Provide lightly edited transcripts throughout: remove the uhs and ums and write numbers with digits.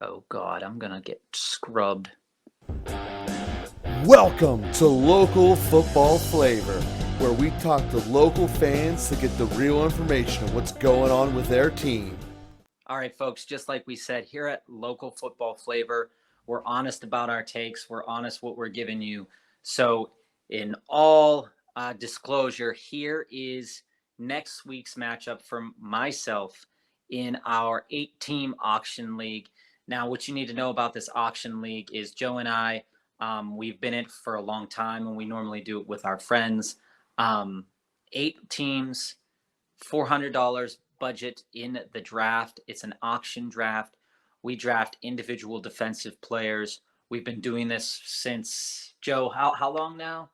Oh God, I'm gonna get scrubbed. Welcome to Local Football Flavor, where we talk to local fans to get the real information of what's going on with their team. All right, folks, just like we said here at Local Football Flavor, we're honest about our takes. We're honest what we're giving you. So, in all disclosure, here is next week's matchup from myself in our 8-team auction league. Now, what you need to know about this auction league is Joe and I, we've been in it for a long time, and we normally do it with our friends. 8 teams, $400 budget in the draft. It's an auction draft. We draft individual defensive players. We've been doing this since, Joe, how long now?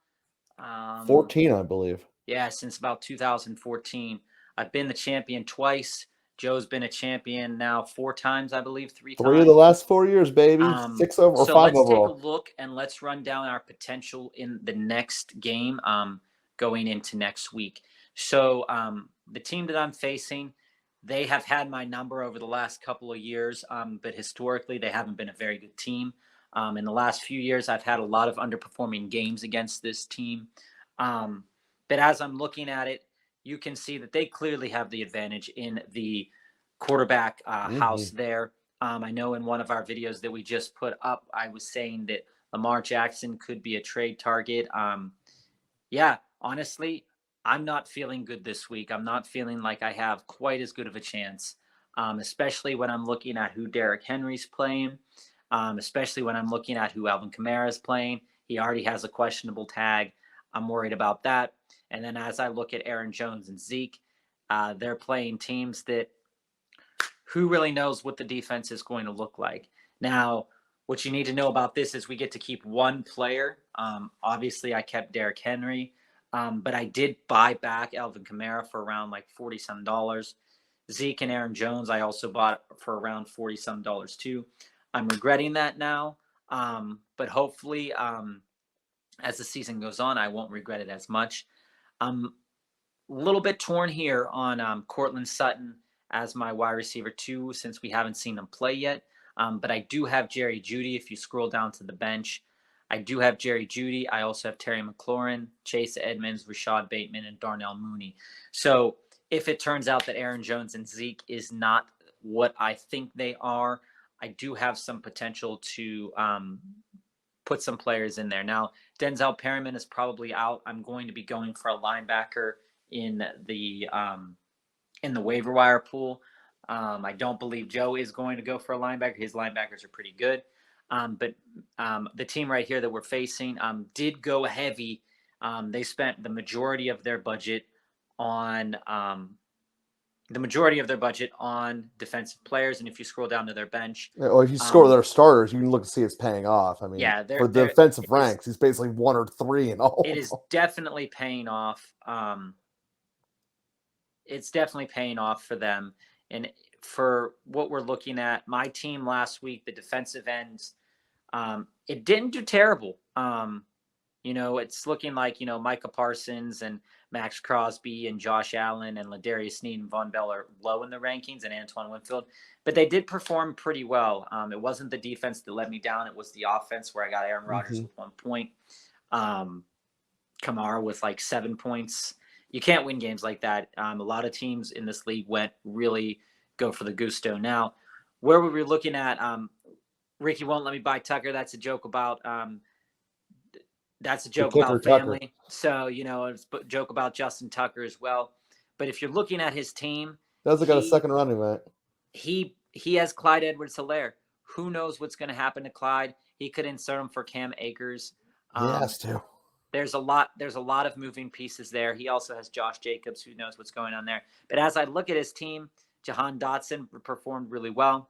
14, I believe. Yeah, since about 2014. I've been the champion twice. Joe's been a champion now 4 times, I believe, 3 of times. the last 4 years, baby. 6 over or So 5 let's take a overall. look and let's run down our potential in the next game going into next week. So the team that I'm facing, they have had my number over the last couple of years, but historically they haven't been a very good team. In the last few years, I've had a lot of underperforming games against this team. But as I'm looking at it, you can see that they clearly have the advantage in the quarterback house there. I know in one of our videos that we just put up, I was saying that Lamar Jackson could be a trade target. Yeah, honestly, I'm not feeling good this week. I'm not feeling like I have quite as good of a chance, especially when I'm looking at who Derrick Henry's playing, especially when I'm looking at who Alvin Kamara is playing. He already has a questionable tag. I'm worried about that. And then as I look at Aaron Jones and Zeke, they're playing teams that who really knows what the defense is going to look like. Now, what you need to know about this is we get to keep one player. Obviously, I kept Derrick Henry, but I did buy back Alvin Kamara for around like 40 some dollars. Zeke and Aaron Jones, I also bought for around 40 some dollars too. I'm regretting that now, but hopefully, as the season goes on, I won't regret it as much. I'm a little bit torn here on Cortland Sutton as my wide receiver too, since we haven't seen him play yet. But I do have Jerry Jeudy. If you scroll down to the bench, I do have Jerry Jeudy. I also have Terry McLaurin, Chase Edmonds, Rashad Bateman, and Darnell Mooney. So if it turns out that Aaron Jones and Zeke is not what I think they are, I do have some potential to put some players in there. Now, Denzel Perryman is probably out. I'm going to be going for a linebacker in the waiver wire pool. I don't believe Joe is going to go for a linebacker. His linebackers are pretty good. But the team right here that we're facing did go heavy. They spent the majority of their budget on defensive players. And if you scroll down to their bench, Well, if you score their starters, you can look to see it's paying off. I mean, yeah, for the defensive ranks, he's basically 1 or 3 in all. It is definitely paying off. It's definitely paying off for them. And for what we're looking at, my team last week, the defensive ends, it didn't do terrible. It's looking like, Micah Parsons and Max Crosby and Josh Allen and Ladarius Sneed and Von Bell are low in the rankings, and Antoine Winfield, but they did perform pretty well. It wasn't the defense that let me down. It was the offense where I got Aaron Rodgers with 1 point. Kamara with like 7 points. You can't win games like that. A lot of teams in this league really go for the gusto. Now, where we were looking at, Ricky won't let me buy Tucker. That's a joke about family. Tucker. So, it's a joke about Justin Tucker as well. But if you're looking at his team, doesn't got a second running back. He has Clyde Edwards-Helaire. Who knows what's going to happen to Clyde? He could insert him for Cam Akers. Yes, too. There's a lot of moving pieces there. He also has Josh Jacobs. Who knows what's going on there? But as I look at his team, Jahan Dotson performed really well.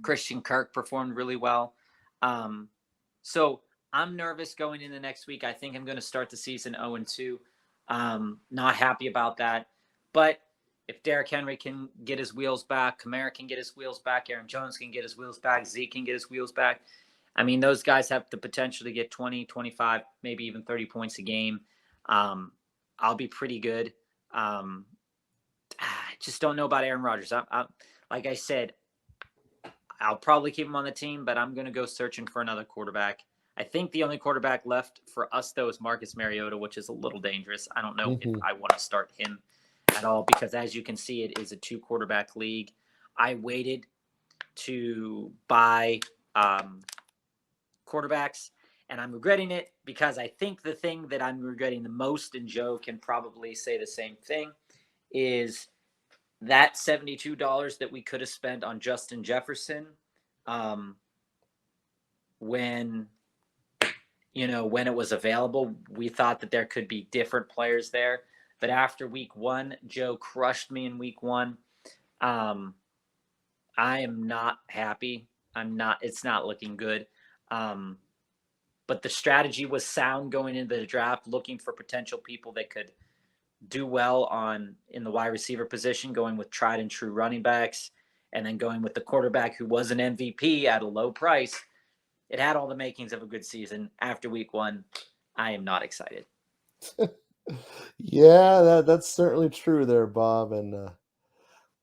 Christian Kirk performed really well. So I'm nervous going into next week. I think I'm going to start the season 0-2. Not happy about that. But if Derrick Henry can get his wheels back, Kamara can get his wheels back, Aaron Jones can get his wheels back, Zeke can get his wheels back, I mean, those guys have the potential to get 20, 25, maybe even 30 points a game. I'll be pretty good. I just don't know about Aaron Rodgers. Like I said, I'll probably keep him on the team, but I'm going to go searching for another quarterback. I think the only quarterback left for us, though, is Marcus Mariota, which is a little dangerous. I don't know if I want to start him at all because, as you can see, it is a 2-quarterback league. I waited to buy quarterbacks, and I'm regretting it because I think the thing that I'm regretting the most, and Joe can probably say the same thing, is that $72 that we could have spent on Justin Jefferson when it was available. We thought that there could be different players there. But after week 1, Joe crushed me in week 1. I am not happy. It's not looking good. But the strategy was sound going into the draft, looking for potential people that could do well in the wide receiver position, going with tried and true running backs, and then going with the quarterback who was an MVP at a low price. It had all the makings of a good season. After week 1, I am not excited. Yeah, that's certainly true there, Bob. And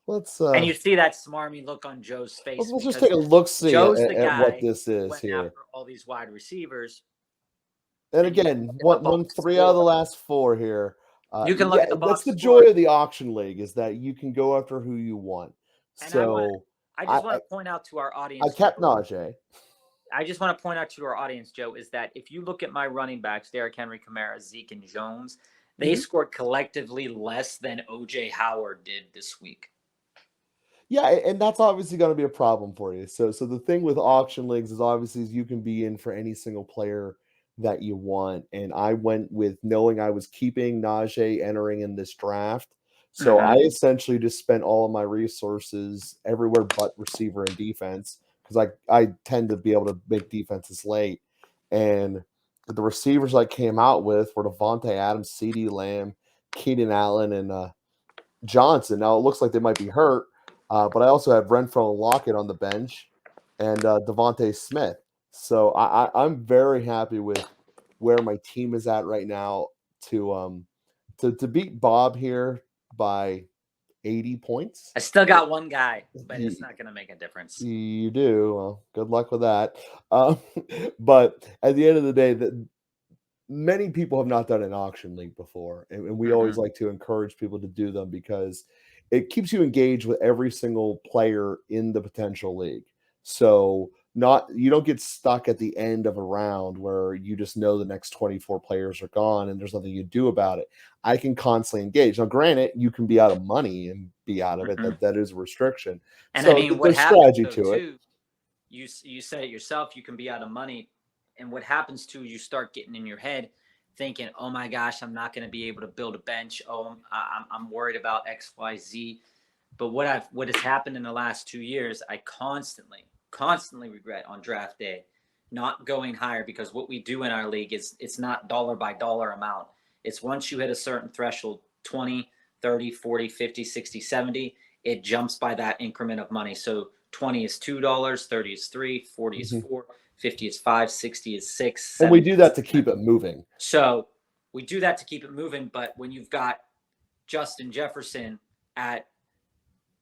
let's and you see that smarmy look on Joe's face. let's just take a look-see Joe's at the guy what this is went here. after all these wide receivers. And again, won 3 out of the last 4 here. You can look at the box. That's the joy of the auction league, is that you can go after who you want. And so I just want to point out to our audience. I kept Najee. I just want to point out to our audience, Joe, is that if you look at my running backs, Derrick Henry, Kamara, Zeke, and Jones, they scored collectively less than O.J. Howard did this week. Yeah, and that's obviously going to be a problem for you. So the thing with auction leagues is obviously you can be in for any single player that you want. And I went with knowing I was keeping Najee entering in this draft. So I essentially just spent all of my resources everywhere but receiver and defense, because I tend to be able to make defenses late. And the receivers I came out with were Devontae Adams, CeeDee Lamb, Keenan Allen, and Johnson. Now it looks like they might be hurt, but I also have Renfro and Lockett on the bench, and Devontae Smith. So I'm very happy with where my team is at right now to beat Bob here by 80 points. I still got one guy, but it's not going to make a difference. You do. Well, good luck with that. But at the end of the day, many people have not done an auction league before, and we always like to encourage people to do them because it keeps you engaged with every single player in the potential league. So you don't get stuck at the end of a round where you just know the next 24 players are gone and there's nothing you do about it. I can constantly engage. Now, granted, you can be out of money and be out of it. That is a restriction. And so I mean, what strategy happens to it. it. You said it yourself. You can be out of money, and what happens to you start getting in your head, thinking, "Oh my gosh, I'm not going to be able to build a bench. Oh, I'm worried about X, Y, Z." But what has happened in the last 2 years, I constantly regret on draft day not going higher, because what we do in our league is it's not dollar by dollar amount. It's once you hit a certain threshold, 20, 30, 40, 50, 60, 70, it jumps by that increment of money. So 20 is $2, 30 is $3, 40 is $4, 50 is $5, 60 is $6. And we do that to keep it moving. So we do that to keep it moving. But when you've got Justin Jefferson at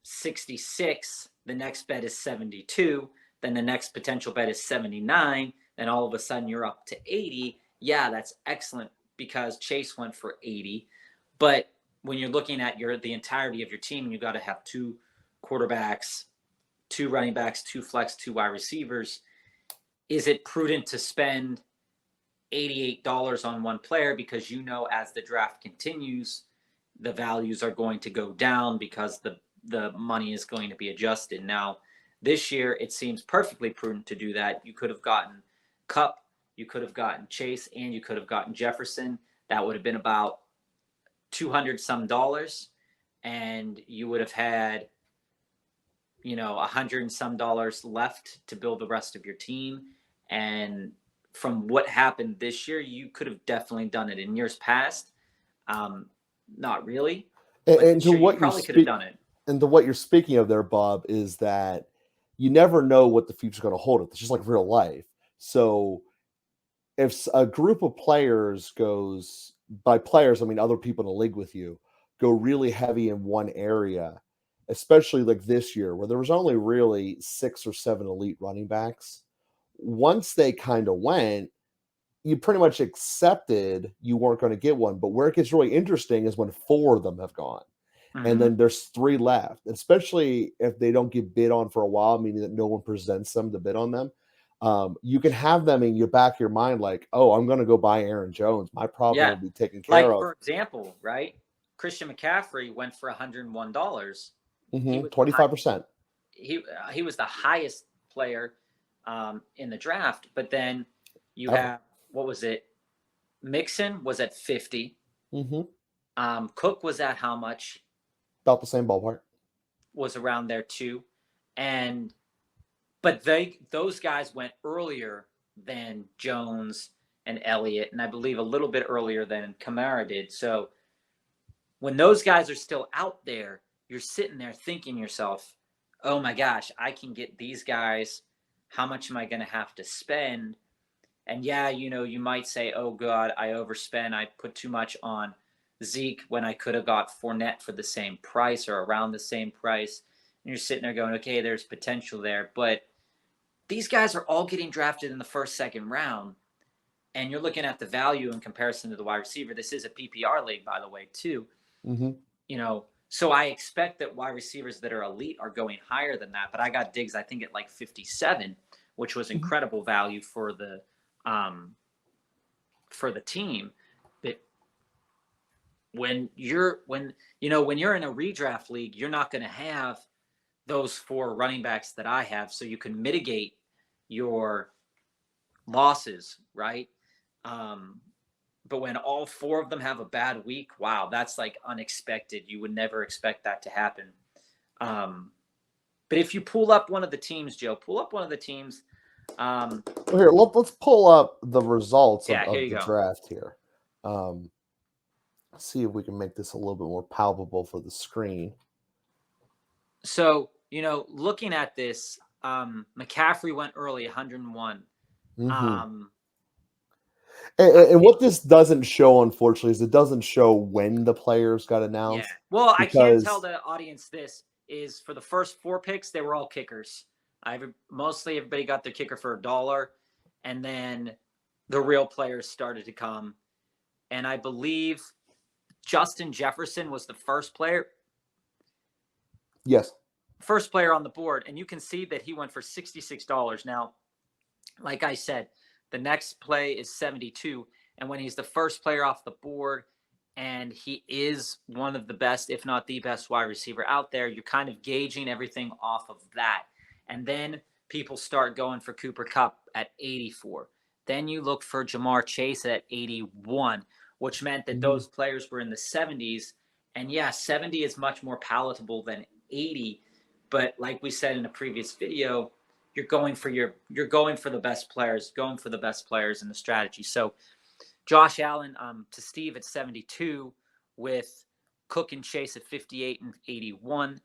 66, the next bet is 72, then the next potential bet is 79, then all of a sudden you're up to 80. Yeah, that's excellent because Chase went for 80. But when you're looking at the entirety of your team, you got to have 2 quarterbacks, 2 running backs, 2 flex, 2 wide receivers. Is it prudent to spend $88 on one player because as the draft continues, the values are going to go down because the money is going to be adjusted? Now, this year, it seems perfectly prudent to do that. You could have gotten Kupp, you could have gotten Chase, and you could have gotten Jefferson. That would have been about $200 some, and you would have had, $100 and some left to build the rest of your team. And from what happened this year, you could have definitely done it in years past. Not really. And to what you probably could have done it. And to what you're speaking of there, Bob, is that you never know what the future's going to hold. It's just like real life. So if a group of players by players, I mean other people in the league with you, go really heavy in one area, especially like this year where there was only really 6 or 7 elite running backs. Once they kind of went, you pretty much accepted you weren't going to get one. But where it gets really interesting is when 4 of them have gone. And Mhm. then there's 3 left, especially if they don't get bid on for a while, meaning that no one presents them to bid on them. You can have them in your back of your mind, like, oh, I'm going to go buy Aaron Jones. My problem Yeah. will be taken care Like of. for example, right? Christian McCaffrey went for $101. He was the high, 25%. he was the highest player in the draft, but then you Ever. have what was it? Mixon was at 50. hmm Cook was at how much? About the same ballpark. Was around there too, and but those guys went earlier than Jones and Elliott, and I believe a little bit earlier than Kamara did. So when those guys are still out there, you're sitting there thinking yourself, "Oh my gosh, I can get these guys. How much am I going to have to spend?" And yeah, you might say, "Oh God, I overspent. I put too much on Zeke when I could have got Fournette for the same price or around the same price." And you're sitting there going, "Okay, there's potential there," but these guys are all getting drafted in the first, second round, and you're looking at the value in comparison to the wide receiver. This is a PPR league, by the way, too. hmm So I expect that wide receivers that are elite are going higher than that. But I got Diggs, I think, at like 57, which was hmm incredible value um, for the team. But when you're in a redraft league, you're not going to have those 4 running backs that I have, so you can mitigate your losses, right? Um, but when all 4 of them have a bad week, wow, that's like unexpected. You would never expect that to happen. Um, but if you pull up one of the teams, Joe, pull up one of the teams. Um, Well, here, let's pull up the results yeah, here of you the go. draft here. Um, see if we can make this a little bit more palpable for the screen. So, looking at this, McCaffrey went early, 101. hmm Um, And what this doesn't show, unfortunately, is it doesn't show when the players got Yeah. announced Well, I can tell because the audience this is for the first 4 picks, they were all kickers. Mostly everybody got their kicker for $1, and then the real players started to come. And I believe Justin Jefferson was the yes, first player on the board, and you can see that he went for $66. Now, like I said, the next play is 72, and when he's the first player off the board, and he is one of the best, if not the best wide receiver out there, you're kind of gauging everything off of that. And then people start going for Cooper Kupp at 84. Then you look for Jamar Chase at 81, which meant that hmm those players were in the 70s. And yeah, 70 is much more palatable than 80. But like we said in a previous video, you're going for the best players, going for the best players in the strategy. So Josh Allen to Steve at 72, with Cook and Chase at 58 and 81.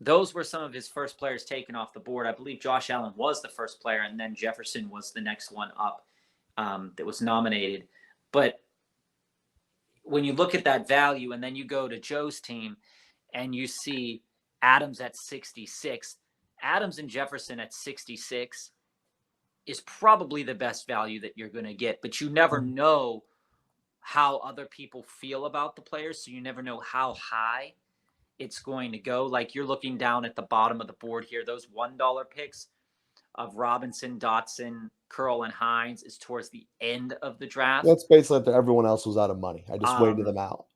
Those were some of his first players taken off the board. I believe Josh Allen was the first player, and then Jefferson was the next one up that was nominated. But when you look at that value, and then you go to Joe's team, and you see Adams at 66, Adams and Jefferson at 66 is probably the best value that you're going to get. But you never know how other people feel about the players, so you never know how high it's going to go. Like you're looking down at the bottom of the board here, those $1 picks of Robinson, Dotson, Curl, and Hines is towards the end of the draft. that's basically that everyone else was out of money. I just waited Um, them out.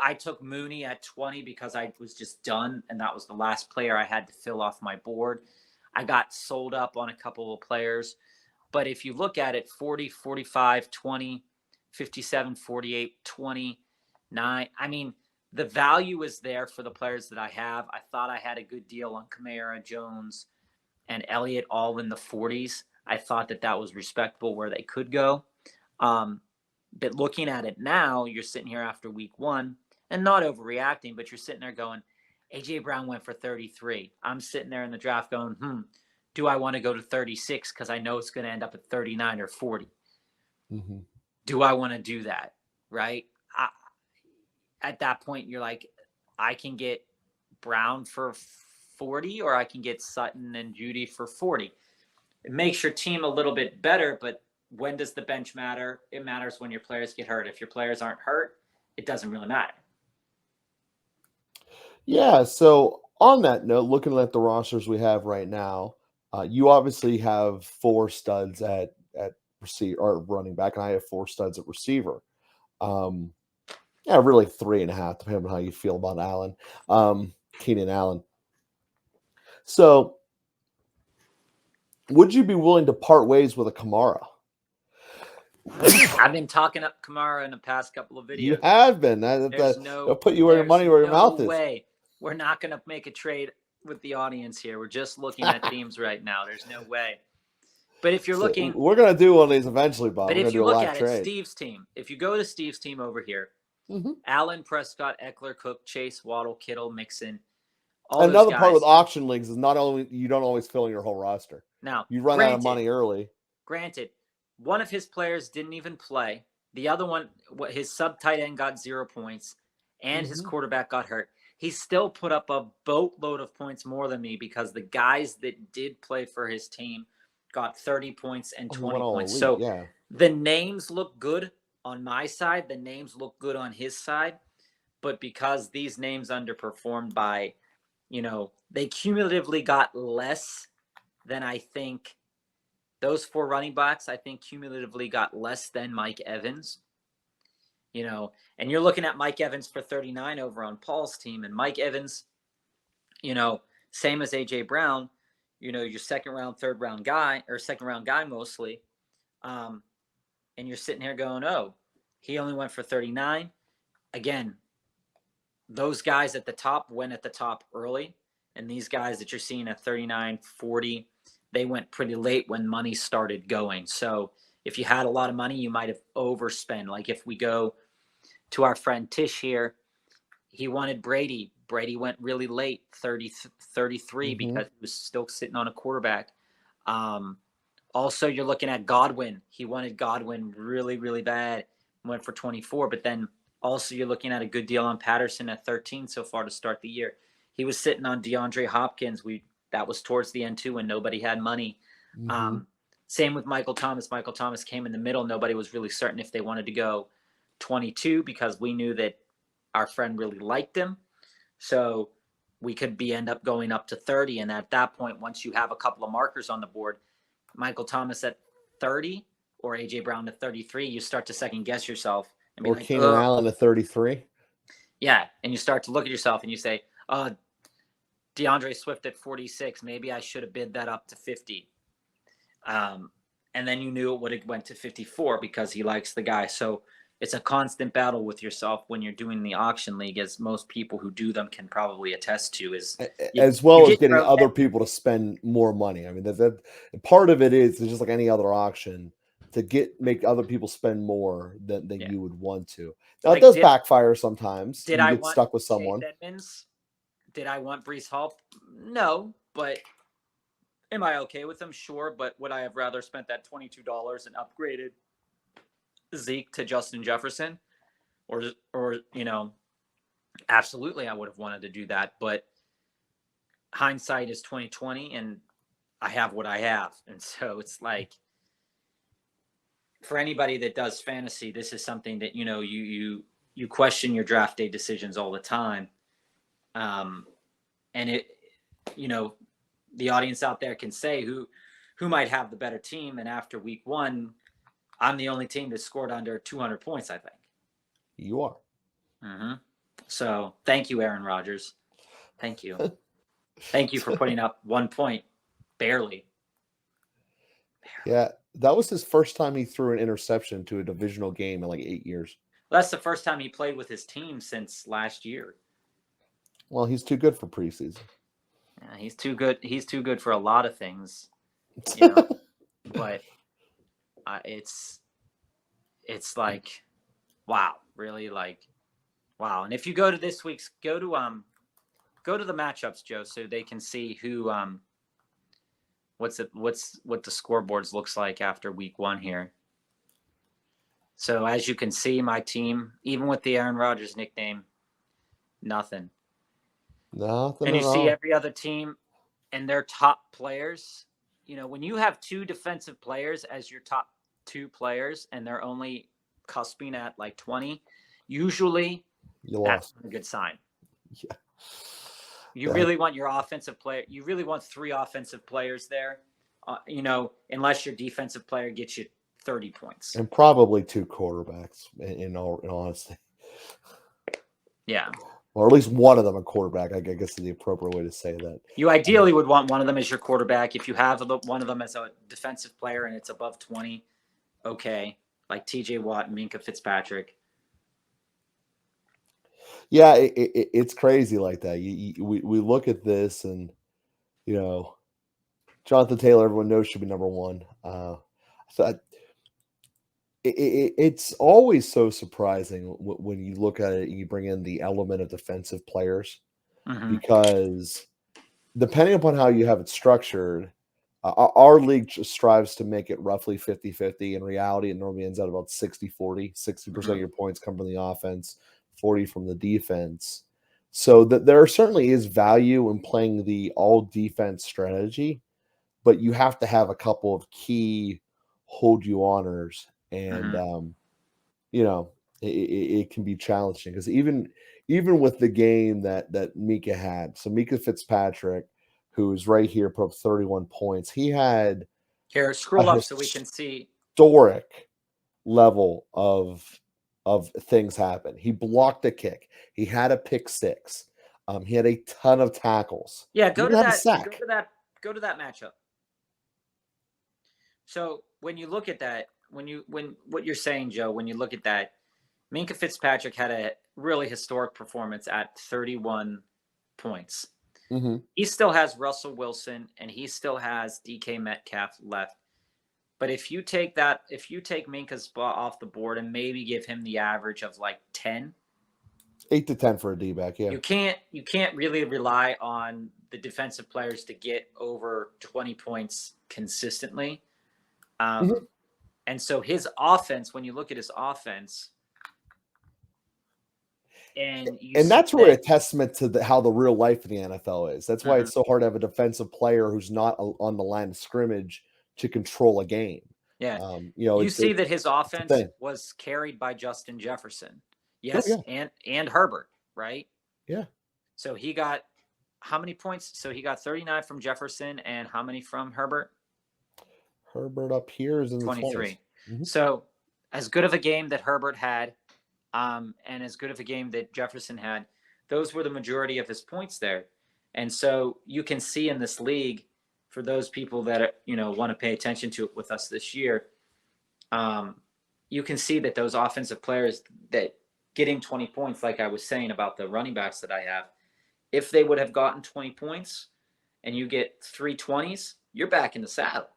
I took Mooney at 20 because I was just done, and that was the last player I had to fill off my board. I got sold up on a couple of players. But if you look at it, 40, 45, 20, 57, 48, 29, I mean, the value is there for the players that I have. I thought I had a good deal on Kamara, Jones, and Elliott all in the 40s. I thought that was respectable where they could go. Um, but looking at it now, you're sitting here after week 1 and not overreacting, but you're sitting there going, AJ Brown went for 33. I'm sitting there in the draft going, do I want to go to 36 because I know it's going to end up at 39 or 40? hmm Do I want to do that? Right? At that point, you're like, I can get Brown for 40, or I can get Sutton and Judy for 40. It makes your team a little bit better, but when does the bench matter? It matters when your players get hurt. If your players aren't hurt, it doesn't really matter. Yeah. So on that note, looking at the rosters we have right now, you obviously have 4 studs at receiver or running back, and I have 4 studs at receiver. Yeah, really 3.5, depending on how you feel about Allen, Keenan Allen. So, would you be willing to part ways with a Kamara? I've been talking up Kamara in the past couple of videos. You have been. That'll put you where your money, where your mouth is. Way. We're not going to make a trade with the audience here. We're just looking at teams right now. There's no way. But if you're looking, we're going to do one of these eventually, Bob. But if you look at it, Steve's team. If you go to Steve's team over here, Allen, Prescott, Eckler, Cook, Chase, Waddle, Kittle, Mixon. Another part with auction leagues is not only you don't always fill in your whole roster. Now you run out of money early. Granted, one of his players didn't even play. The other one, his sub tight end got 0 points, and his quarterback got hurt. He still put up a boatload of points more than me because the guys that did play for his team got 30 points and 20 points. So the names look good on my side. The names look good on his side. But because these names underperformed by, they cumulatively got less than I think those 4 running backs, I think cumulatively got less than Mike Evans. And you're looking at Mike Evans for 39 over on Paul's team. And Mike Evans, same as A.J. Brown, your second round, third round guy, or second round guy mostly. And you're sitting here going, oh, he only went for 39. Again, those guys at the top went at the top early. And these guys that you're seeing at 39, 40, they went pretty late when money started going. So if you had a lot of money, you might have overspent. Like if we go to our friend Tish here, he wanted Brady. Brady went really late, 33, because he was still sitting on a quarterback. Also, you're looking at Godwin. He wanted Godwin really, really bad. Went for 24, but then also you're looking at a good deal on Patterson at 13 so far to start the year. He was sitting on DeAndre Hopkins. That was towards the end too when nobody had money. Same with Michael Thomas. Michael Thomas came in the middle. Nobody was really certain if they wanted to go 22 because we knew that our friend really liked him. So we could end up going up to 30. And at that point, once you have a couple of markers on the board, Michael Thomas at 30 or A.J. Brown at 33, you start to second guess yourself. And be or Keenan Allen at 33. Yeah. And you start to look at yourself and you say, DeAndre Swift at 46, maybe I should have bid that up to 50. And then you knew it would have went to 54 because he likes the guy. So it's a constant battle with yourself when you're doing the auction league, as most people who do them can probably attest to, as well as getting other people to spend more money. I mean, that part of it is just like any other auction to make other people spend more than you would want to. Now it does backfire sometimes. Did you get stuck with someone? Did I want Breece Hall? No, but am I okay with them? Sure, but would I have rather spent that $22 and upgraded Zeke to Justin Jefferson? Or absolutely I would have wanted to do that, but hindsight is 2020 and I have what I have. And so it's like, for anybody that does fantasy, this is something that, you question your draft day decisions all the time. And it, the audience out there can say who might have the better team. And after week 1, I'm the only team that scored under 200 points, I think. You are. So thank you, Aaron Rodgers. Thank you. Thank you for putting up 1 point. Barely. Yeah. That was his first time he threw an interception to a divisional game in like 8 years. Well, that's the first time he played with his team since last year. Well, he's too good for preseason. Yeah, he's too good. He's too good for a lot of things, but it's like, wow, really, like, wow. And if you go to this week's, go to the matchups, Joe, so they can see who what the scoreboards looks like after week 1 here. So as you can see, my team, even with the Aaron Rodgers nickname, nothing. Nothing And you at see all. every other team and their top players. When you have two defensive players as your top two players and they're only cusping at like 20, usually You that's lost. a good sign. Yeah. You really want your offensive player. You really want three offensive players there, unless your defensive player gets you 30 points. And probably two quarterbacks in honesty. Yeah. Or at least one of them a quarterback, I guess is the appropriate way to say that. You ideally would want one of them as your quarterback. If you have one of them as a defensive player and it's above 20, okay. Like TJ Watt and Minka Fitzpatrick. Yeah, it's crazy like that. We look at this and, Jonathan Taylor, everyone knows should be number one. So it's always so surprising when you look at it and you bring in the element of defensive players, because depending upon how you have it structured, our league strives to make it roughly 50-50. In reality, it normally ends out about 60-40. 60% of your points come from the offense, 40 from the defense. So that there certainly is value in playing the all defense strategy, but you have to have a couple of key hold you honors. And it can be challenging because even with the game that Mika had, so Mika Fitzpatrick, who is right here, put up 31 points. He had here, scroll up so we can see historic level of things happen. He blocked a kick. He had a pick six. He had a ton of tackles. Yeah, He go even to had a that. sack. Go to that matchup. So when you look at that, when what you're saying, Joe, when you look at that, Minka Fitzpatrick had a really historic performance at 31 points. He still has Russell Wilson and he still has DK Metcalf left. But if you take Minka's spot off the board and maybe give him the average of like 10, 8 to 10 for a D-back, yeah. You can't really rely on the defensive players to get over 20 points consistently. And so his offense, when you look at his offense, and that's really a testament to how the real life in the NFL is. That's why it's so hard to have a defensive player who's not on the line of scrimmage to control a game. Yeah. You see that his offense was carried by Justin Jefferson. Yes, and Herbert, right? Yeah. So he got how many points? So he got 39 from Jefferson and how many from Herbert? Herbert up here is in 23. So as good of a game that Herbert had, and as good of a game that Jefferson had, those were the majority of his points there. And so you can see in this league, for those people that want to pay attention to it with us this year, you can see that those offensive players that getting 20 points, like I was saying about the running backs that I have, if they would have gotten 20 points and you get 3 20s, you're back in the saddle.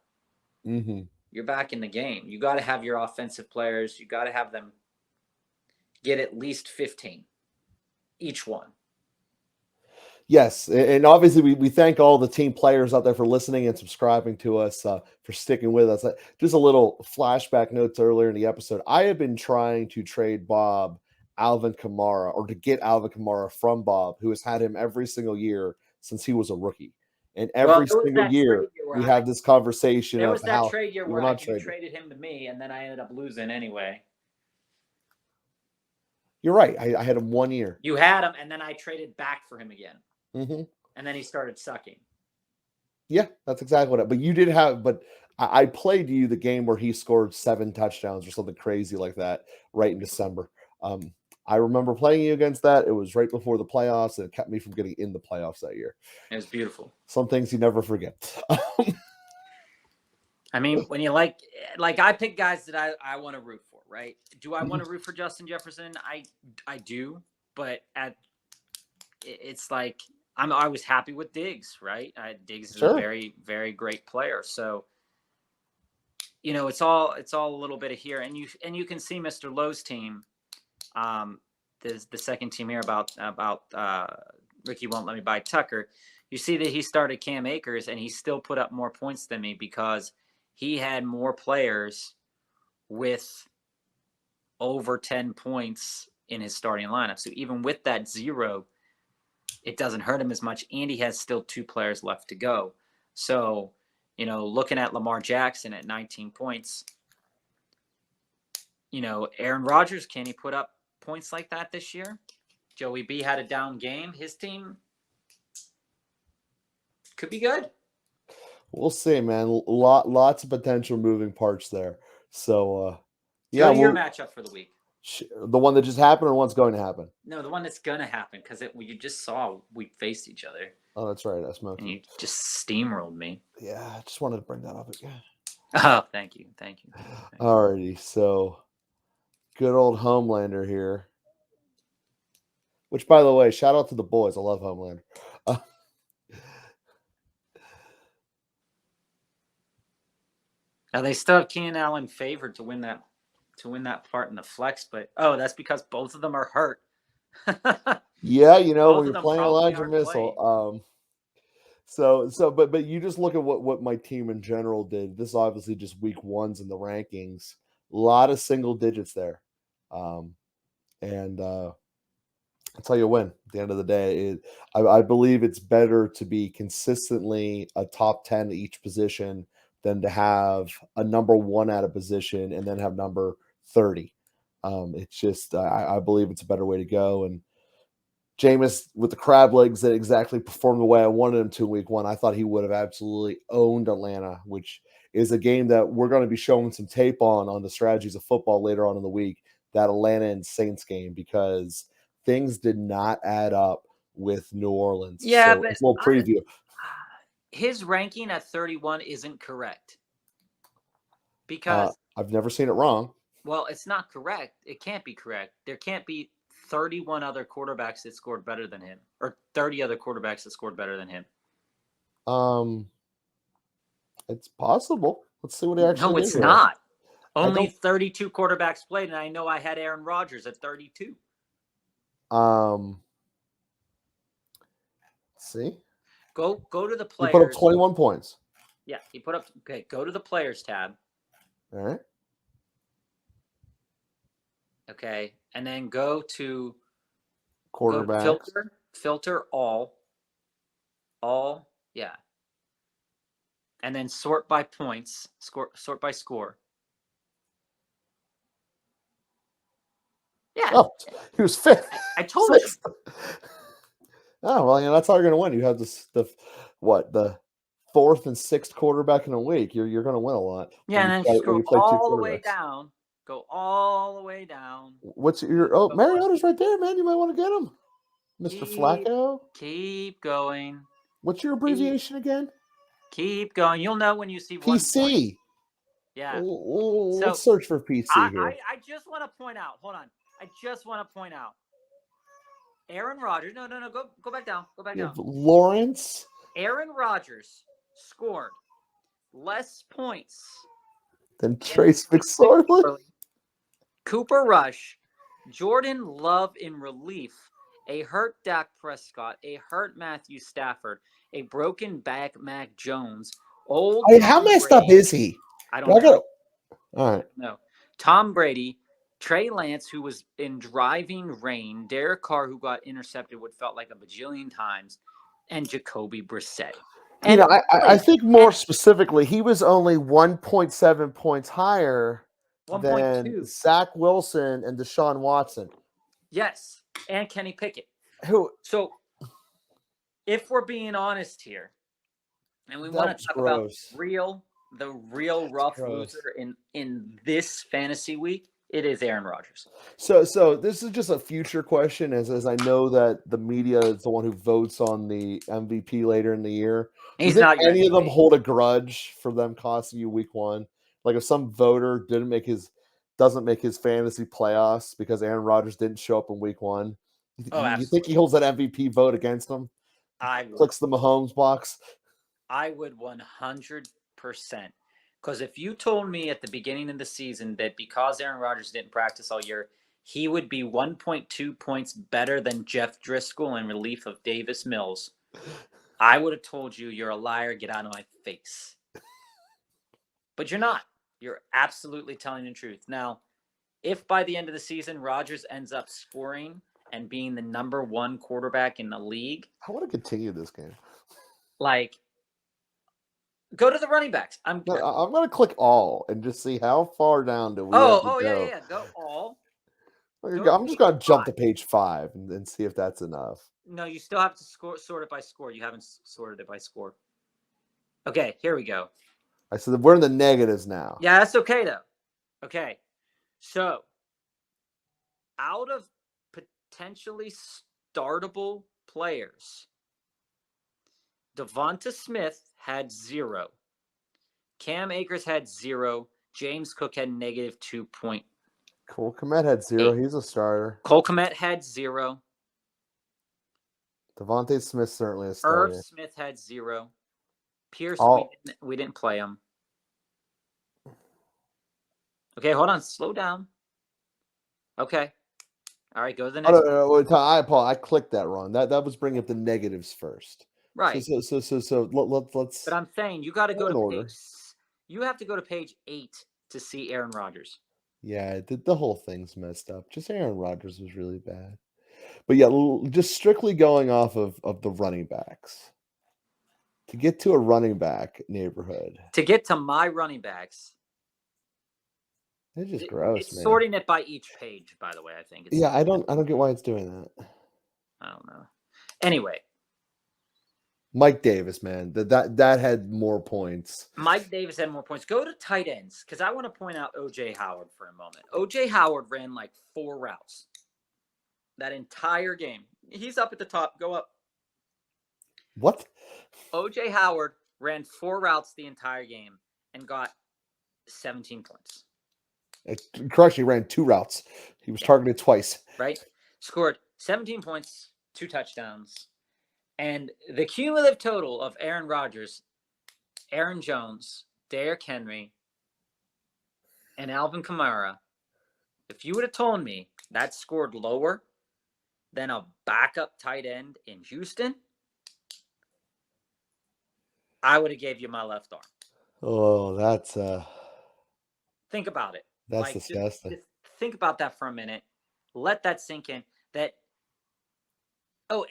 You're back in the game. You got to have your offensive players. You got to have them get at least 15 each one. Yes, and obviously we thank all the team players out there for listening and subscribing to us, for sticking with us. Just a little flashback notes earlier in the episode. I have been trying to trade Bob Alvin Kamara, or to get Alvin Kamara from Bob, who has had him every single year since he was a rookie. And every single year we have this conversation. There was that trade year where you traded him to me, and then I ended up losing anyway. You're right. I had him 1 year. You had him, and then I traded back for him again. And then he started sucking. Yeah, that's exactly what. But you did have. But I played you the game where he scored 7 touchdowns or something crazy like that right in December. I remember playing you against that. It was right before the playoffs, and it kept me from getting in the playoffs that year. It was beautiful. Some things you never forget. I mean, when you like I pick guys that I want to root for, right? Do I want to root for Justin Jefferson? I do, but it's like I was happy with Diggs, right? Diggs is a very, very great player. So, it's all a little bit of here, and you can see Mr. Lowe's team, the second team here about Ricky won't let me buy Tucker. You see that he started Cam Akers, and he still put up more points than me because he had more players with over 10 points in his starting lineup. So even with that 0, it doesn't hurt him as much, and he has still 2 players left to go. So, looking at Lamar Jackson at 19 points, Aaron Rodgers, can he put up points like that this year? Joey B had a down game. His team could be good. We'll see, man. Lots of potential moving parts there. So, Go to your matchup for the week. The one that just happened or one's going to happen? No, the one that's going to happen because you just saw we faced each other. Oh, that's right. I smoked. And you just steamrolled me. Yeah, I just wanted to bring that up again. Oh, thank you. Alrighty, so good old Homelander here. Which, by the way, shout out to the boys. I love Homelander. Now they still have Keenan Allen favored to win that part in the flex, but that's because both of them are hurt. Yeah, when you're playing Elijah Missile. But you just look at what my team in general did. This is obviously just week ones in the rankings. A lot of single digits there. And that's how you win at the end of the day. I believe it's better to be consistently a top 10 at each position than to have a number 1 at a position and then have number 30. It's just, I believe it's a better way to go. And Jameis with the crab legs that exactly performed the way I wanted him to week 1, I thought he would have absolutely owned Atlanta, which is a game that we're going to be showing some tape on the strategies of football later on in the week, that Atlanta and Saints game, because things did not add up with New Orleans. Yeah, so but a little preview. His ranking at 31 isn't correct. Because I've never seen it wrong. Well, it's not correct. It can't be correct. There can't be 31 other quarterbacks that scored better than him, or 30 other quarterbacks that scored better than him. It's possible. Let's see what he actually did. No, it's not. Only 32 quarterbacks played, and I know I had Aaron Rodgers at 32. Let's see. Go to the players. He put up 21 points. Yeah, he put up. Okay, go to the players tab. All right. Okay, and then go to quarterbacks. Filter all, yeah. And then sort by points, sort by score. Yeah. Oh, he was 5th. I told you. Oh, well, that's how you're going to win. You have the 4th and 6th quarterback in a week. You're going to win a lot. Yeah, and then scroll all the way down. Go all the way down. What's your Mariota's right there, man. You might want to get him. Mr. Flacco. Keep going. What's your abbreviation again? Keep going. You'll know when you see PC. Yeah. Let's search for PC here. I just want to point out. Hold on. I just want to point out. Aaron Rodgers. No. Go back down. Go back down. Lawrence. Aaron Rodgers scored less points than Trace McSorley. Cooper Rush, Jordan Love in relief, a hurt Dak Prescott, a hurt Matthew Stafford, a broken back Mac Jones, how messed up is he? I don't know. All right. No. Tom Brady, Trey Lance, who was in driving rain, Derek Carr, who got intercepted what felt like a bajillion times, and Jacoby Brissett. And I think more specifically, he was only 1.7 points higher than Zach Wilson and Deshaun Watson. Yes, and Kenny Pickett. So, if we're being honest here, and we want to talk about the real rough loser in this fantasy week, it is Aaron Rodgers. So this is just a future question, as I know that the media is the one who votes on the MVP later in the year. He's not any of them hold a grudge for them costing you week 1? Like if some voter doesn't make his fantasy playoffs because Aaron Rodgers didn't show up in week 1, you think he holds that MVP vote against him? Clicks the Mahomes box. I would 100%. Because if you told me at the beginning of the season that because Aaron Rodgers didn't practice all year, he would be 1.2 points better than Jeff Driscoll in relief of Davis Mills, I would have told you you're a liar, get out of my face. But you're not. You're absolutely telling the truth. Now, if by the end of the season Rodgers ends up scoring and being the number 1 quarterback in the league, I want to continue this game. like, go to the running backs. I'm going to click all and just see how far down do we have to Oh, go. yeah. Go all. I'm just going to jump to page 5 and see if that's enough. No, you still have to sort it by score. You haven't sorted it by score. Okay, here we go. I said we're in the negatives now. Yeah, that's okay, though. Okay, so out of potentially startable players, Devonta Smith had 0. Cam Akers had 0. James Cook had -2. Cole Kmet had 0. He's a starter. Cole Kmet had 0. Devontae Smith certainly a starter. Irv Smith had 0. Pierce, we didn't play him. Okay, hold on. Slow down. Okay. All right, go to the next. I clicked that wrong. That was bringing up the negatives first. Right. So let's. But I'm saying you got to go to page. You have to go to page 8 to see Aaron Rodgers. Yeah, the whole thing's messed up. Just Aaron Rodgers was really bad. But yeah, just strictly going off of the running backs. To get to a running back neighborhood. To get to my running backs. It's just gross, it's man. Sorting it by each page, by the way, I think. I don't get why it's doing that. I don't know. Anyway. Mike Davis, man. That had more points. Mike Davis had more points. Go to tight ends, because I want to point out O.J. Howard for a moment. O.J. Howard ran like 4 routes that entire game. He's up at the top. Go up. What? O.J. Howard ran 4 routes the entire game and got 17 points. Correct, he ran 2 routes. He was targeted twice. Right? Scored 17 points, 2 touchdowns. And the cumulative total of Aaron Rodgers, Aaron Jones, Derrick Henry, and Alvin Kamara, if you would have told me that scored lower than a backup tight end in Houston, I would have gave you my left arm. Oh, that's think about it. That's disgusting. Just think about that for a minute. Let that sink in.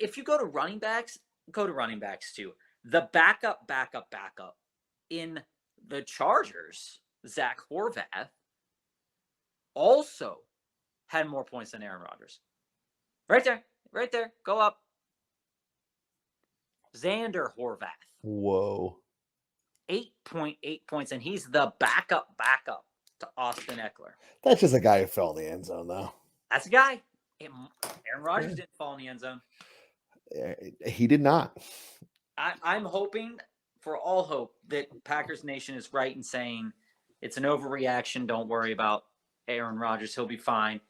If you go to running backs, go to running backs too. The backup in the Chargers, Zach Horvath, also had more points than Aaron Rodgers. Right there. Go up. Xander Horvath. Whoa. 8.8 points, and he's the backup to Austin Eckler. That's just a guy who fell in the end zone, though. That's a guy. Aaron Rodgers didn't fall in the end zone. He did not. I'm hoping for all hope that Packers Nation is right in saying it's an overreaction. Don't worry about Aaron Rodgers. He'll be fine.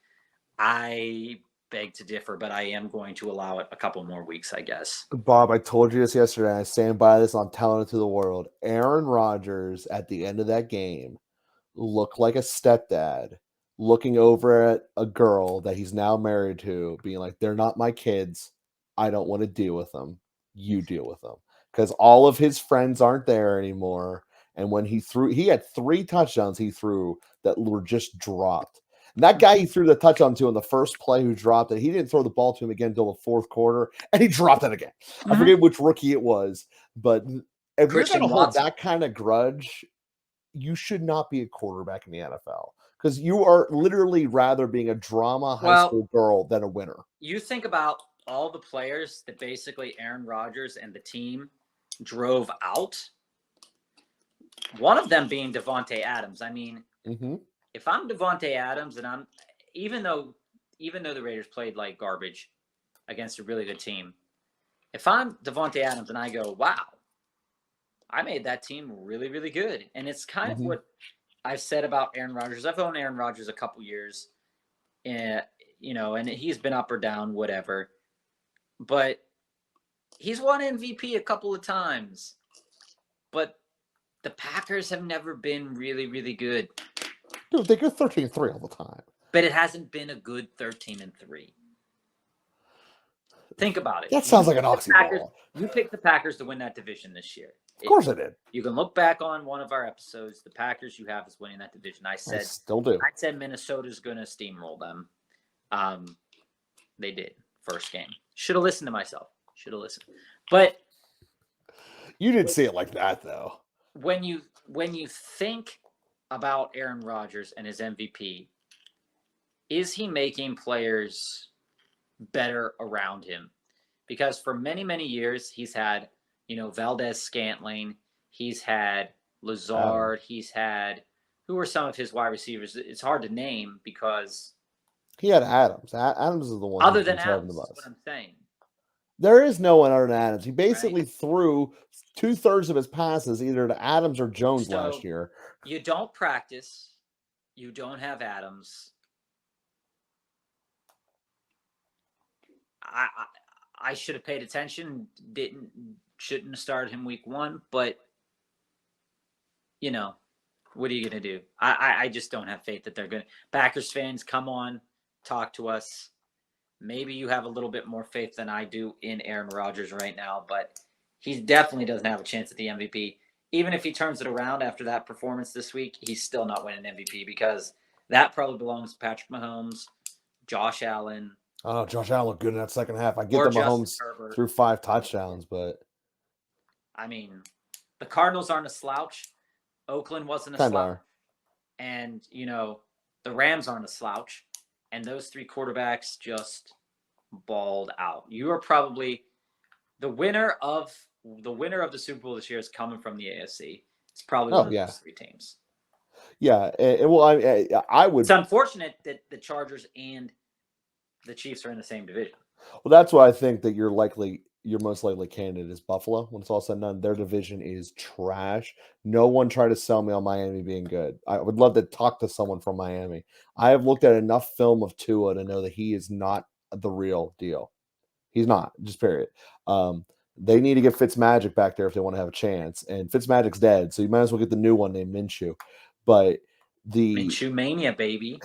I beg to differ, but I am going to allow it a couple more weeks, I guess. Bob, I told you this yesterday. I stand by this. I'm telling it to the world. Aaron Rodgers at the end of that game looked like a stepdad looking over at a girl that he's now married to, being like, they're not my kids. I don't want to deal with them. You deal with them. Because all of his friends aren't there anymore. And when he had 3 touchdowns he threw that were just dropped. And that guy he threw the touchdown to in the first play who dropped it, he didn't throw the ball to him again until the 4th quarter, and he dropped it again. Mm-hmm. I forget which rookie it was, but if you're going to hold that kind of grudge, you should not be a quarterback in the NFL, because you are literally rather being a drama high school girl than a winner. You think about all the players that basically Aaron Rodgers and the team drove out, one of them being Devontae Adams. I mean, if I'm Devontae Adams, and I'm even though the Raiders played like garbage against a really good team, if I'm Devontae Adams and I go, wow, I made that team really, really good. And it's kind of what I've said about Aaron Rodgers. I've owned Aaron Rodgers a couple years, and he's been up or down, whatever. But he's won MVP a couple of times. But the Packers have never been really, really good. Dude, they go 13-3 all the time. But it hasn't been a good 13-3. Think about it. That sounds like an oxymoron. You picked the Packers to win that division this year. Of course I did. You can look back on one of our episodes. The Packers you have is winning that division. I still do. I said Minnesota's going to steamroll them. They did. First game. Should have listened to myself. Should have listened. But you didn't say it like that, though. When you think about Aaron Rodgers and his MVP, is he making players better around him? Because for many, many years, he's had, Valdez-Scantling. He's had Lazard. He's had, who are some of his wide receivers? It's hard to name because he had Adams. Adams is the one. Other than Adams, is what I'm saying. There is no one other than Adams. He basically threw 2/3 of his passes either to Adams or Jones last year. You don't practice. You don't have Adams. I should have paid attention. Shouldn't have started him week 1, but what are you gonna do? I just don't have faith that they're gonna. Packers fans, come on, talk to us. Maybe you have a little bit more faith than I do in Aaron Rodgers right now, but he definitely doesn't have a chance at the MVP. Even if he turns it around after that performance this week, he's still not winning MVP because that probably belongs to Patrick Mahomes, Josh Allen. Oh, Josh Allen looked good in that second half. I get the Mahomes threw 5 touchdowns, but I mean, the Cardinals aren't a slouch. Oakland wasn't a slouch. And, the Rams aren't a slouch. And those 3 quarterbacks just balled out. You are probably the winner of the Super Bowl this year is coming from the AFC. It's probably one of those 3 teams. Yeah, I would. It's unfortunate that the Chargers and the Chiefs are in the same division. Well, that's why I think that your most likely candidate is Buffalo. When it's all said and done, their division is trash. No one tried to sell me on Miami being good. I would love to talk to someone from Miami. I have looked at enough film of Tua to know that he is not the real deal. He's not, just period. They need to get Fitzmagic back there if they want to have a chance. And Fitzmagic's dead, so you might as well get the new one named Minshew. But Minshew Mania, baby.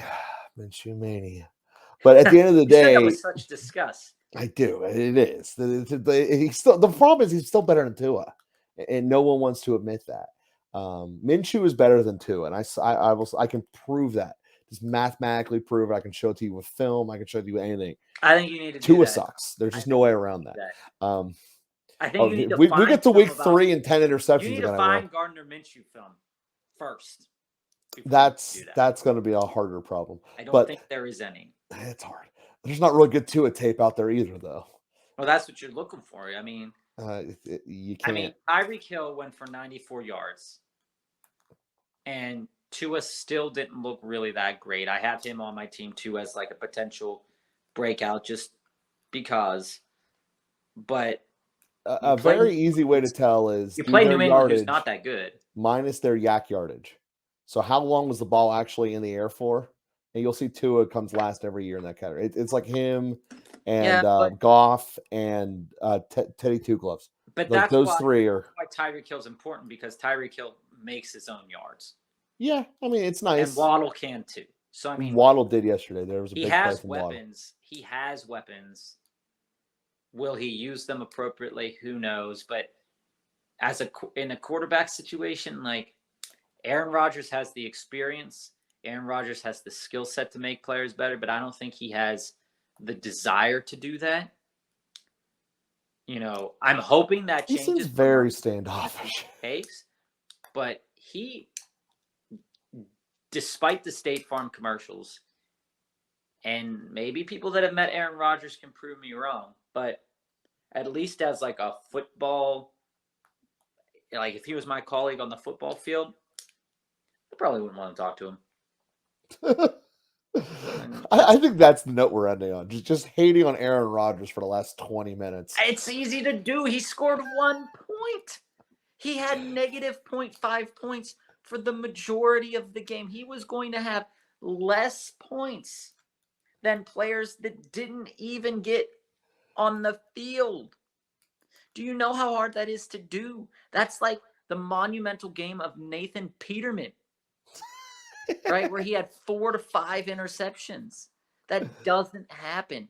Minshew Mania. But at the end of the day, that was such disgust. I do. It is. The problem is he's still better than Tua, and no one wants to admit that. Minshew is better than Tua, and I can prove that. Just mathematically prove it. I can show it to you with film. I can show it to you with anything. I think you need to. Tua sucks. There's just no way around that. I think you need to. We get to week 3 and 10 interceptions. You need to find Gardner Minshew film first. That's going to be a harder problem. I don't think there is any. It's hard. There's not really good Tua tape out there either, though. Well, that's what you're looking for. I mean, you can't. I mean, Tyreek Hill went for 94 yards, and Tua still didn't look really that great. I have him on my team too as like a potential breakout, just because. But a very easy way to tell is you play New England, who's not that good, minus their yak yardage. So how long was the ball actually in the air for? And you'll see Tua comes last every year in that category. It's like him and Goff and Teddy Two Gloves. But like those 3 are why Tyreek Hill's important, because Tyreek Hill makes his own yards. Yeah, I mean it's nice. And Waddle can too. So I mean, Waddle did yesterday. There was a big play from Waddle. He has weapons. Will he use them appropriately? Who knows? But in a quarterback situation, like Aaron Rodgers has the experience. Aaron Rodgers has the skill set to make players better, but I don't think he has the desire to do that. I'm hoping that changes. He seems very standoffish. But despite the State Farm commercials, and maybe people that have met Aaron Rodgers can prove me wrong, but at least as like a football, like if he was my colleague on the football field, I probably wouldn't want to talk to him. I think that's the note we're ending on. Just hating on Aaron Rodgers for the last 20 minutes. It's easy to do. He scored 1 point. He had negative 0.5 points for the majority of the game. He was going to have less points than players that didn't even get on the field. Do you know how hard that is to do? That's like the monumental game of Nathan Peterman. Right, where he had 4 to 5 interceptions. That doesn't happen.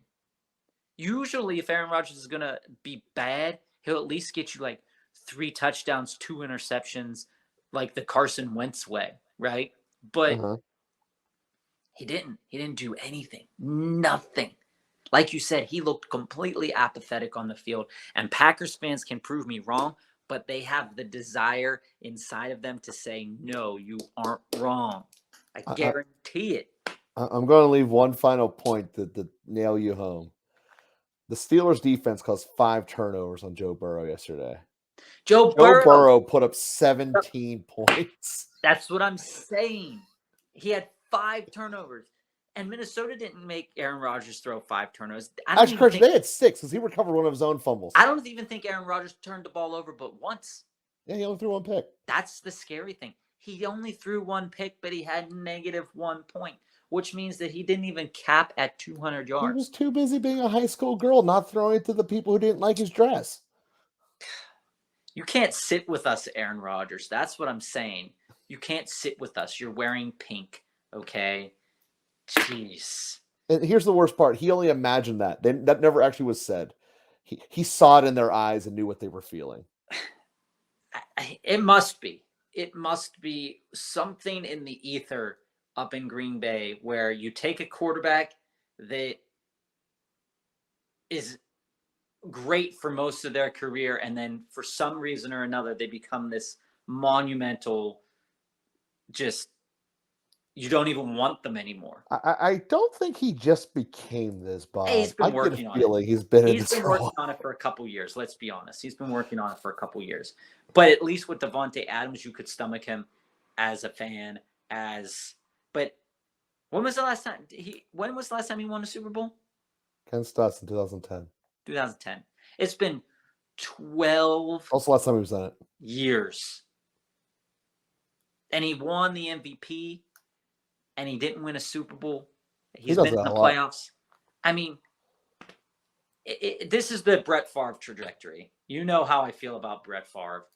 Usually, if Aaron Rodgers is going to be bad, he'll at least get you like 3 touchdowns, 2 interceptions, like the Carson Wentz way, right? But he didn't. He didn't do anything. Nothing. Like you said, he looked completely apathetic on the field. And Packers fans can prove me wrong, but they have the desire inside of them to say, no, you aren't wrong. I guarantee it. I'm going to leave one final point to nail you home. The Steelers defense caused 5 turnovers on Joe Burrow yesterday. Joe Burrow put up 17 points. That's what I'm saying. He had 5 turnovers. And Minnesota didn't make Aaron Rodgers throw 5 turnovers. Actually, they had 6 because he recovered one of his own fumbles. I don't even think Aaron Rodgers turned the ball over but once. Yeah, he only threw 1 pick. That's the scary thing. He only threw 1 pick, but he had -1 point, which means that he didn't even cap at 200 yards. He was too busy being a high school girl, not throwing it to the people who didn't like his dress. You can't sit with us, Aaron Rodgers. That's what I'm saying. You can't sit with us. You're wearing pink, okay? Jeez. And here's the worst part. He only imagined that. That never actually was said. He saw it in their eyes and knew what they were feeling. It must be. It must be something in the ether up in Green Bay where you take a quarterback that is great for most of their career, and then for some reason or another, they become this monumental, just you don't even want them anymore. I don't think he just became this, Bob. Hey, he's been working on it. He's been working on it for a couple years. Let's be honest. He's been working on it for a couple years. But at least with Davante Adams, you could stomach him as a fan. But when was the last time he won a Super Bowl? Against us in 2010. 2010. It's been 12. Also, last time he was on it. Years. And he won the MVP. And he didn't win a Super Bowl. He's been in the playoffs. I mean, this is the Brett Favre trajectory. You know how I feel about Brett Favre.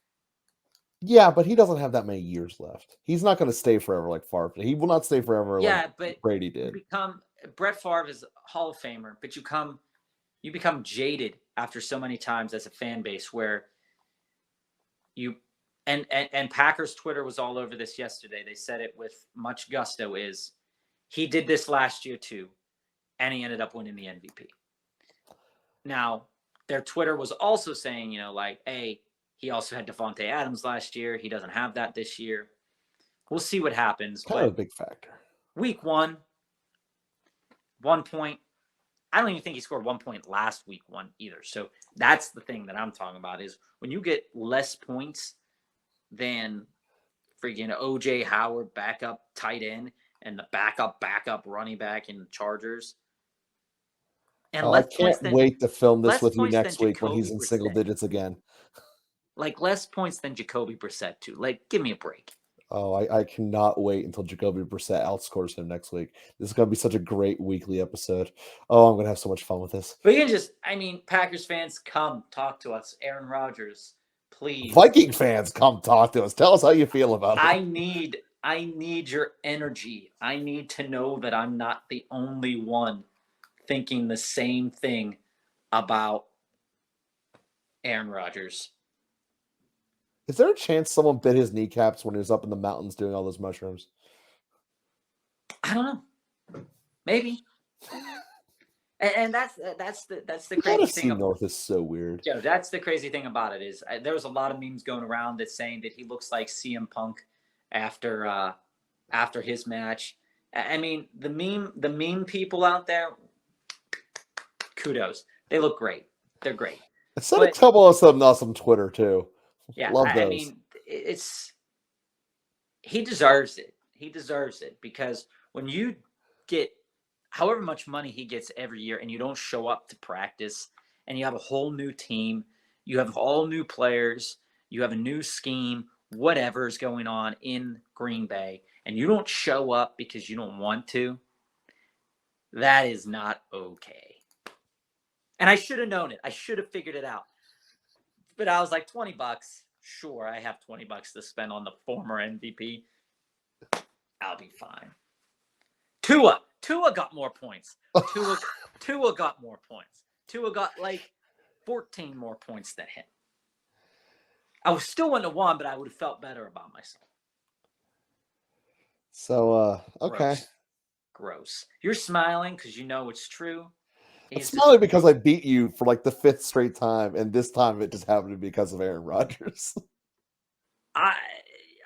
Yeah, but he doesn't have that many years left. He's not going to stay forever like Favre. He will not stay forever like Brady did. Brett Favre is a Hall of Famer, but you become jaded after so many times as a fan base where you and Packers Twitter was all over this yesterday. They said it with much gusto is he did this last year too, and he ended up winning the MVP. Now, their Twitter was also saying, hey, he also had Davante Adams last year. He doesn't have that this year. We'll see what happens. Kind of a big factor. Week 1, 1 point. I don't even think he scored 1 point last week 1 either. So that's the thing that I'm talking about is when you get less points than freaking O.J. Howard backup tight end and the backup running back in the Chargers. And I can't wait to film this with you next week when he's in single digits again. Like less points than Jacoby Brissett too. Like, give me a break. Oh, I cannot wait until Jacoby Brissett outscores him next week. This is going to be such a great weekly episode. Oh, I'm going to have so much fun with this. But you can Packers fans, come talk to us. Aaron Rodgers, please. Viking fans, come talk to us. Tell us how you feel about it. I need your energy. I need to know that I'm not the only one thinking the same thing about Aaron Rodgers. Is there a chance someone bit his kneecaps when he was up in the mountains doing all those mushrooms? I don't know. Maybe. And that's the crazy thing. North is so weird. Yeah, that's the crazy thing about it is there was a lot of memes going around that saying that he looks like CM Punk after his match. I mean, the meme people out there, kudos. They look great. They're great. I said a couple of something else on Twitter too. Yeah, love those. I mean, he deserves it. He deserves it because when you get however much money he gets every year and you don't show up to practice and you have a whole new team, you have all new players, you have a new scheme, whatever is going on in Green Bay, and you don't show up because you don't want to, that is not okay. And I should have known it. I should have figured it out. But I was like, $20. Sure, I have $20 to spend on the former MVP. I'll be fine. Tua got more points. Tua got more points. Tua got like 14 more points than him. I was still wouldn't have won, but I would have felt better about myself. So, okay. Gross. You're smiling because you know it's true. I'm He's smiling because I destroyed. beat you for like the 5th straight time, and this time it just happened to be because of Aaron Rodgers. I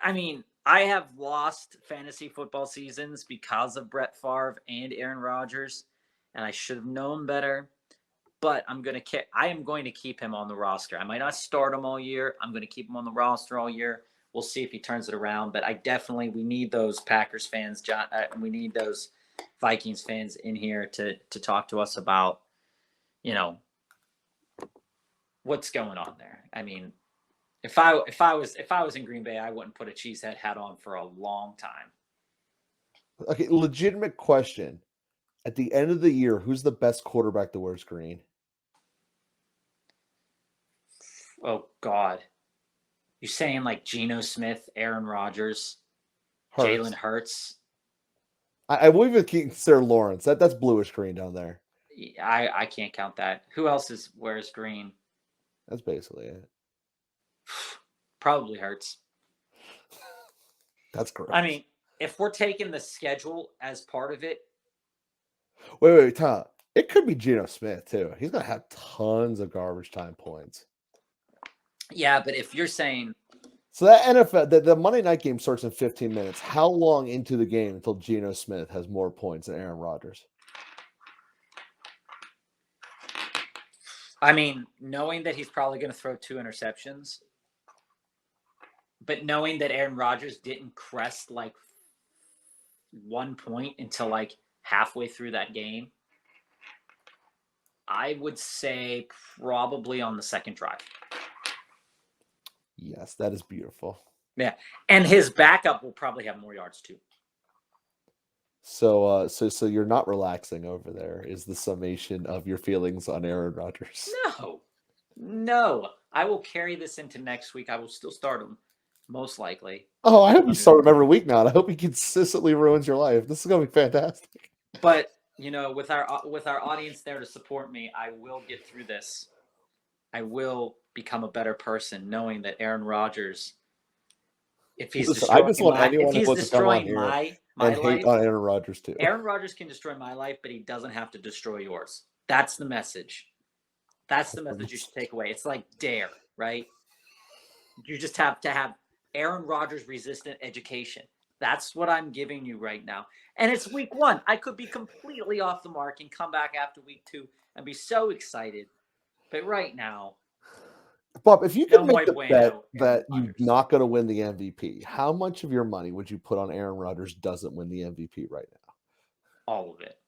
I mean, I have lost fantasy football seasons because of Brett Favre and Aaron Rodgers, and I should have known better. But I am going to keep him on the roster. I might not start him all year. I'm going to keep him on the roster all year. We'll see if he turns it around. But we need those Packers fans, John. We need those Vikings fans in here to talk to us about, you know, what's going on there. I mean, if I was in Green Bay, I wouldn't put a cheesehead hat on for a long time. Okay, legitimate question. At the end of the year, who's the best quarterback that wears green? Oh God, you saying like Geno Smith, Aaron Rodgers, Jalen Hurts. Hurts? I will even consider Lawrence. That's bluish green down there. I can't count that. Who else wears green? That's basically it. Probably Hurts. That's correct. I mean, if we're taking the schedule as part of it, Wait, Tom. It could be Geno Smith too. He's gonna have tons of garbage time points. yeah. But if you're saying, So that NFL, the Monday night game starts in 15 minutes. How long into the game until Geno Smith has more points than Aaron Rodgers? I mean, knowing that he's probably going to throw 2 interceptions, but knowing that Aaron Rodgers didn't crest like 1 point until like halfway through that game, I would say probably on the second drive. Yes, that is beautiful. Yeah, and his backup will probably have more yards too. So, so you're not relaxing over there. Is the summation of your feelings on Aaron Rodgers? No. I will carry this into next week. I will still start him, most likely. Oh, I hope you start him every week now. And I hope he consistently ruins your life. This is gonna be fantastic. But with our audience there to support me, I will get through this. I will become a better person, knowing that Aaron Rodgers, if he's Listen, I just want anyone if he's to come on destroying here my and hate life, on Aaron Rodgers too. Aaron Rodgers can destroy my life, but he doesn't have to destroy yours. That's the message. That's the message you should take away. It's like Dare, right? You just have to have Aaron Rodgers resistant education. That's what I'm giving you right now. And it's week 1. I could be completely off the mark and come back after week 2 and be so excited. But right now, Bob, if you no could make muy the bueno, bet that Aaron you're Rodgers. not going to win the MVP, how much of your money would you put on Aaron Rodgers doesn't win the MVP right now? All of it.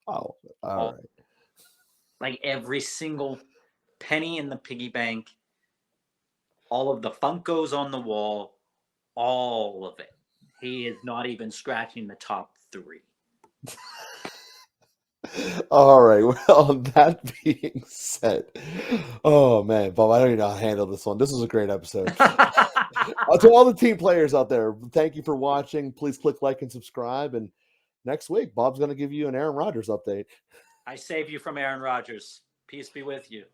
Oh, all right. Like every single penny in the piggy bank, all of the Funkos on the wall, all of it. He is not even scratching the top 3. All right. Well, that being said, oh man, Bob, I don't even know how to handle this one. This was a great episode. To all the team players out there, thank you for watching. Please click like and subscribe. And next week, Bob's going to give you an Aaron Rodgers update. I save you from Aaron Rodgers. Peace be with you.